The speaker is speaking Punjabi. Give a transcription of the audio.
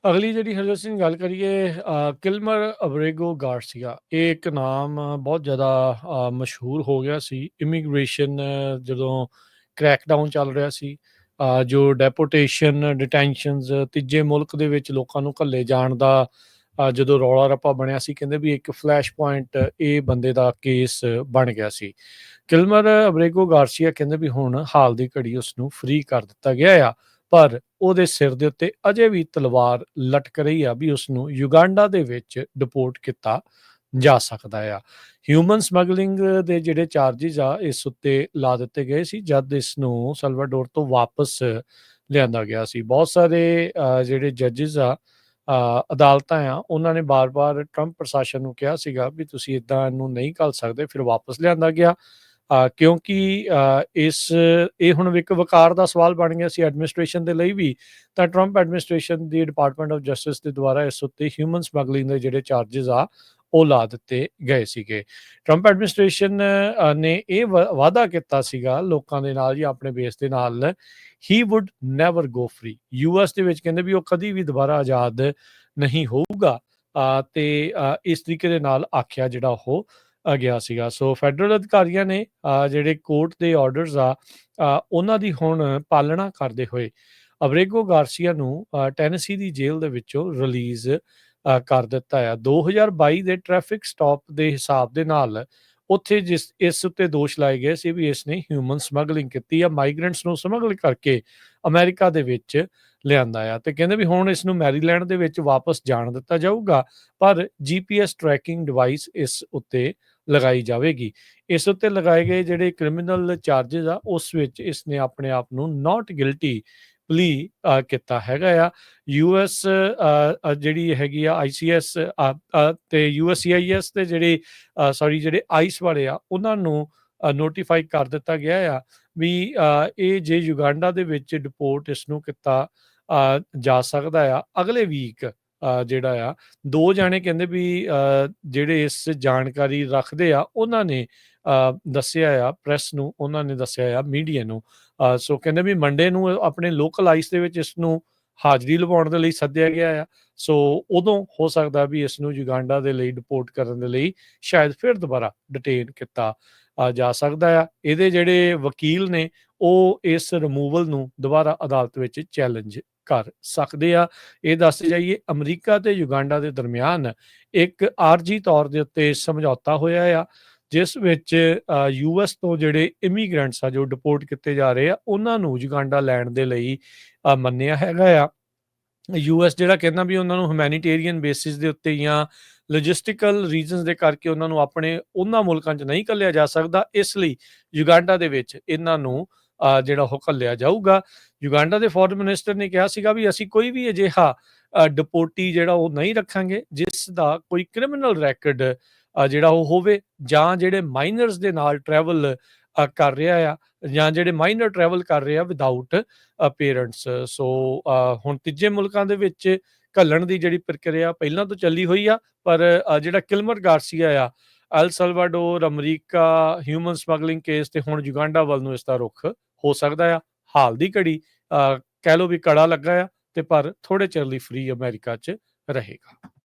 ਅਗਲੀ ਜਿਹੜੀ ਹਰਜੋਤ ਸਿੰਘ ਗੱਲ ਕਰੀਏ ਕਿਲਮਰ ਅਬਰੇਗੋ ਗਾਰਸੀਆ, ਇਹ ਇੱਕ ਨਾਮ ਬਹੁਤ ਜ਼ਿਆਦਾ ਮਸ਼ਹੂਰ ਹੋ ਗਿਆ ਸੀ। ਇਮੀਗ੍ਰੇਸ਼ਨ ਜਦੋਂ ਕ੍ਰੈਕਡਾਊਨ ਚੱਲ ਰਿਹਾ ਸੀ, ਜੋ ਡੈਪੋਟੇਸ਼ਨ ਡਿਟੈਂਸ਼ਨਸ ਤੀਜੇ ਮੁਲਕ ਦੇ ਵਿੱਚ ਲੋਕਾਂ ਨੂੰ ਘੱਲੇ ਜਾਣ ਦਾ ਜਦੋਂ ਰੌਲਾ ਰੱਪਾ ਬਣਿਆ ਸੀ, ਕਹਿੰਦੇ ਵੀ ਇੱਕ ਫਲੈਸ਼ ਪੁਆਇੰਟ ਇਹ ਬੰਦੇ ਦਾ ਕੇਸ ਬਣ ਗਿਆ ਸੀ। ਕਿਲਮਰ ਅਬਰੇਗੋ ਗਾਰਸੀਆ ਕਹਿੰਦੇ ਵੀ ਹੁਣ ਹਾਲ ਦੀ ਘੜੀ ਉਸਨੂੰ ਫ੍ਰੀ ਕਰ ਦਿੱਤਾ ਗਿਆ ਆ, ਪਰ ਉਹਦੇ ਸਿਰ ਦੇ ਉੱਤੇ ਅਜੇ ਵੀ ਤਲਵਾਰ ਲਟਕ ਰਹੀ ਆ ਵੀ ਉਸਨੂੰ ਯੁਗਾਂਡਾ ਦੇ ਵਿੱਚ ਡਿਪੋਰਟ ਕੀਤਾ ਜਾ ਸਕਦਾ ਆ। ਹਿਊਮਨ ਸਮਗਲਿੰਗ ਦੇ ਜਿਹੜੇ ਚਾਰਜਿਸ ਆ ਇਸ ਉੱਤੇ ਲਾ ਦਿੱਤੇ ਗਏ ਸੀ ਜਦ ਇਸ ਨੂੰ ਸਲਵਾਡੋਰ ਤੋਂ ਵਾਪਸ ਲਿਆਂਦਾ ਗਿਆ ਸੀ। ਬਹੁਤ ਸਾਰੇ ਜਿਹੜੇ ਜੱਜਿਸ ਆ, ਅਦਾਲਤਾਂ ਆ, ਉਹਨਾਂ ਨੇ ਬਾਰ-ਬਾਰ ਟਰੰਪ ਪ੍ਰਸ਼ਾਸਨ ਨੂੰ ਕਿਹਾ ਸੀਗਾ ਵੀ ਤੁਸੀਂ ਇੱਦਾਂ ਇਹਨੂੰ ਨਹੀਂ ਘੱਲ ਸਕਦੇ, ਫਿਰ ਵਾਪਸ ਲਿਆਂਦਾ ਗਿਆ। ਕਿਉਂਕਿ ਇਹ ਹੁਣ ਇੱਕ ਵਕਾਰ ਦਾ ਸਵਾਲ ਬਣ ਗਿਆ ਸੀ ਐਡਮਿਨਿਸਟ੍ਰੇਸ਼ਨ ਦੇ ਲਈ ਵੀ, ਤਾਂ Trump administration the department of justice ਦੇ ਦੁਆਰਾ ਇਸ ਉੱਤੇ ਹਿਊਮਨ ਸਮਗਲਿੰਗ ਦੇ ਜਿਹੜੇ ਚਾਰਜਿਸ ਆ ਉਹ ਲਾ ਦਿੱਤੇ ਗਏ ਸੀਗੇ। ਟਰੰਪ ਐਡਮਿਨਿਸਟ੍ਰੇਸ਼ਨ ਨੇ ਇਹ ਵਾਅਦਾ ਕੀਤਾ ਸੀਗਾ ਲੋਕਾਂ ਦੇ ਨਾਲ ਜਾਂ ਆਪਣੇ ਬੇਸ ਦੇ ਨਾਲ, ਹੀ ਵੁੱਡ ਨੈਵਰ ਗੋ ਫ੍ਰੀ। ਯੂਐਸ ਦੇ ਵਿੱਚ ਕਹਿੰਦੇ ਵੀ ਉਹ ਕਦੀ ਵੀ ਦੁਬਾਰਾ ਆਜ਼ਾਦ ਨਹੀਂ ਹੋਊਗਾ, ਤੇ ਇਸ ਤਰੀਕੇ ਦੇ ਨਾਲ ਆਖਿਆ ਜਿਹੜਾ ਉਹ ਗਿਆ ਸੀਗਾ। ਸੋ ਫੈਡਰਲ ਅਧਿਕਾਰੀਆਂ ਨੇ ਜਿਹੜੇ ਕੋਰਟ ਦੇ ਆਰਡਰਸ ਆ ਉਹਨਾਂ ਦੀ ਹੁਣ ਪਾਲਣਾ ਕਰਦੇ ਹੋਏ ਅਬਰੇਗੋ ਗਾਰਸੀਆ ਨੂੰ ਟੈਨੇਸੀ ਦੀ ਜੇਲ੍ਹ ਦੇ ਵਿੱਚੋਂ ਰਿਲੀਜ਼ ਕਰ ਦਿੱਤਾ ਆ। 2022 ਦੇ ਟ੍ਰੈਫਿਕ ਸਟਾਪ ਦੇ ਹਿਸਾਬ ਦੇ ਨਾਲ ਉੱਥੇ ਇਸ ਉੱਤੇ ਦੋਸ਼ ਲਾਏ ਗਏ ਸੀ ਵੀ ਇਸ ਨੇ ਹਿਊਮਨ ਸਮਗਲਿੰਗ ਕੀਤੀ ਆ, ਮਾਈਗ੍ਰੈਂਟਸ ਨੂੰ ਸਮਗਲ ਕਰਕੇ ਅਮਰੀਕਾ ਦੇ ਵਿੱਚ ਲਿਆਂਦਾ ਆ, ਤੇ ਕਹਿੰਦੇ ਵੀ ਹੁਣ ਇਸ ਨੂੰ ਮੈਰੀਲੈਂਡ ਦੇ ਵਿੱਚ ਵਾਪਸ ਜਾਣ ਦਿੱਤਾ ਜਾਊਗਾ, ਪਰ GPS ਟਰੈਕਿੰਗ ਡਿਵਾਈਸ ਇਸ ਉੱਤੇ ਲਗਾਈ ਜਾਵੇਗੀ। ਇਸ ਉੱਤੇ ਲਗਾਏ ਗਏ ਜਿਹੜੇ ਕ੍ਰਿਮੀਨਲ ਚਾਰਜਿਸ ਆ ਉਸ ਵਿੱਚ ਇਸ ਨੇ ਆਪਣੇ ਆਪ ਨੂੰ ਨਾਟ ਗਿਲਟੀ ਪਲੀ ਕੀਤਾ ਹੈਗਾ ਆ। ਯੂਐਸ ਜਿਹੜੀ ਹੈਗੀ ਆ ICS ਤੇ USCIS ਤੇ ਜਿਹੜੇ ਆਈਸ ਵਾਲੇ ਆ ਉਹਨਾਂ ਨੂੰ ਨੋਟੀਫਾਈ ਕਰ ਦਿੱਤਾ ਗਿਆ ਆ ਵੀ ਇਹ ਜੇ ਯੁਗਾਂਡਾ ਦੇ ਵਿੱਚ ਡਿਪੋਰਟ ਇਸ ਨੂੰ ਕੀਤਾ ਜਾ ਸਕਦਾ ਆ ਅਗਲੇ ਵੀਕ। ਜਿਹੜਾ ਆ 2 ਜਾਣੇ ਕਹਿੰਦੇ ਵੀ ਜਿਹੜੇ ਇਸ ਜਾਣਕਾਰੀ ਰੱਖਦੇ ਆ ਉਹਨਾਂ ਨੇ ਦੱਸਿਆ ਆ ਪ੍ਰੈਸ ਨੂੰ, ਉਹਨਾਂ ਨੇ ਦੱਸਿਆ ਆ ਮੀਡੀਆ ਨੂੰ। ਸੋ ਕਹਿੰਦੇ ਵੀ ਮੰਡੇ ਨੂੰ ਆਪਣੇ ਲੋਕਲ ਆਈਸ ਦੇ ਵਿੱਚ ਇਸ ਨੂੰ ਹਾਜ਼ਰੀ ਲਵਾਉਣ ਦੇ ਲਈ ਸੱਦਿਆ ਗਿਆ ਆ। ਸੋ ਉਦੋਂ ਹੋ ਸਕਦਾ ਵੀ ਇਸ ਨੂੰ ਯੁਗਾਂਡਾ ਦੇ ਲਈ ਡਿਪੋਰਟ ਕਰਨ ਦੇ ਲਈ ਸ਼ਾਇਦ ਫਿਰ ਦੁਬਾਰਾ ਡਿਟੇਨ ਕੀਤਾ ਜਾ ਸਕਦਾ ਆ। ਇਹਦੇ ਜਿਹੜੇ ਵਕੀਲ ਨੇ ਉਹ ਇਸ ਰਿਮੂਵਲ ਨੂੰ ਦੁਬਾਰਾ ਅਦਾਲਤ ਵਿੱਚ ਚੈਲੰਜ ਕਰ ਸਕਦੇ ਆ। ਇਹ ਦੱਸ ਜਾਈਏ ਅਮਰੀਕਾ ਤੇ ਯੁਗਾਂਡਾ ਦੇ ਦਰਮਿਆਨ ਇੱਕ ਆਰਜੀ ਤੌਰ ਦੇ ਉੱਤੇ ਸਮਝੌਤਾ ਹੋਇਆ ਆ, ਜਿਸ ਵਿੱਚ US ਤੋਂ ਜਿਹੜੇ ਇਮੀਗ੍ਰੈਂਟਸ ਆ ਜੋ ਡਿਪੋਰਟ ਕੀਤੇ ਜਾ ਰਹੇ ਆ ਉਹਨਾਂ ਨੂੰ ਯੁਗਾਂਡਾ ਲੈਣ ਦੇ ਲਈ ਮੰਨਿਆ ਹੈਗਾ ਆ। US ਜਿਹੜਾ ਕਹਿੰਦਾ ਵੀ ਉਹਨਾਂ ਨੂੰ ਹਿਊਮੈਨੀਟੇਰੀਅਨ ਬੇਸਿਸ ਦੇ ਉੱਤੇ ਜਾਂ ਲੌਜਿਸਟਿਕਲ ਰੀਜ਼ਨਸ ਦੇ ਕਰਕੇ ਉਹਨਾਂ ਨੂੰ ਆਪਣੇ ਉਹਨਾਂ ਮੁਲਕਾਂ 'ਚ ਨਹੀਂ ਘੱਲਿਆ ਜਾ ਸਕਦਾ, ਇਸ ਲਈ ਯੁਗਾਂਡਾ ਦੇ ਵਿੱਚ ਇਹਨਾਂ ਨੂੰ ਜਿਹੜਾ ਉਹ ਘੱਲਿਆ ਜਾਊਗਾ। ਯੁਗਾਂਡਾ ਦੇ ਫੋਰਨ ਮਿਨਿਸਟਰ ਨੇ ਕਿਹਾ ਸੀਗਾ ਵੀ ਅਸੀਂ ਕੋਈ ਵੀ ਅਜਿਹਾ ਡਿਪੋਰਟੀ ਜਿਹੜਾ ਉਹ ਨਹੀਂ ਰੱਖਾਂਗੇ ਜਿਸ ਦਾ ਕੋਈ ਕ੍ਰਿਮੀਨਲ ਰੈਕਡ ਜਿਹੜਾ ਉਹ ਹੋਵੇ, ਜਾਂ ਜਿਹੜੇ ਮਾਈਨਰਸ ਦੇ ਨਾਲ ਟਰੈਵਲ ਕਰ ਰਿਹਾ ਆ, ਜਾਂ ਜਿਹੜੇ ਮਾਈਨਰ ਟਰੈਵਲ ਕਰ ਰਹੇ ਆ ਵਿਦਆਊਟ ਪੇਰੈਂਟਸ। ਸੋ ਹੁਣ ਤੀਜੇ ਮੁਲਕਾਂ ਦੇ ਵਿੱਚ ਘੱਲਣ ਦੀ ਜਿਹੜੀ ਪ੍ਰਕਿਰਿਆ ਪਹਿਲਾਂ ਤੋਂ ਚੱਲੀ ਹੋਈ ਆ, ਪਰ ਜਿਹੜਾ ਕਿਲਮਰ ਗਾਰਸੀਆ ਆ El Salvador, America, human smuggling case ਤੇ ਹੁਣ ਯੁਗਾਂਡਾ ਵੱਲ ਨੂੰ ਇਸ ਦਾ ਰੁਖ ਹੋ ਸਕਦਾ ਆ। ਹਾਲ ਦੀ ਘੜੀ ਕਹਿ ਲਓ ਵੀ ਕੜਾ ਲੱਗਾ ਆ, ਤੇ ਪਰ ਥੋੜੇ ਚਿਰ ਲਈ ਫ੍ਰੀ ਅਮਰੀਕਾ 'ਚ ਰਹੇਗਾ।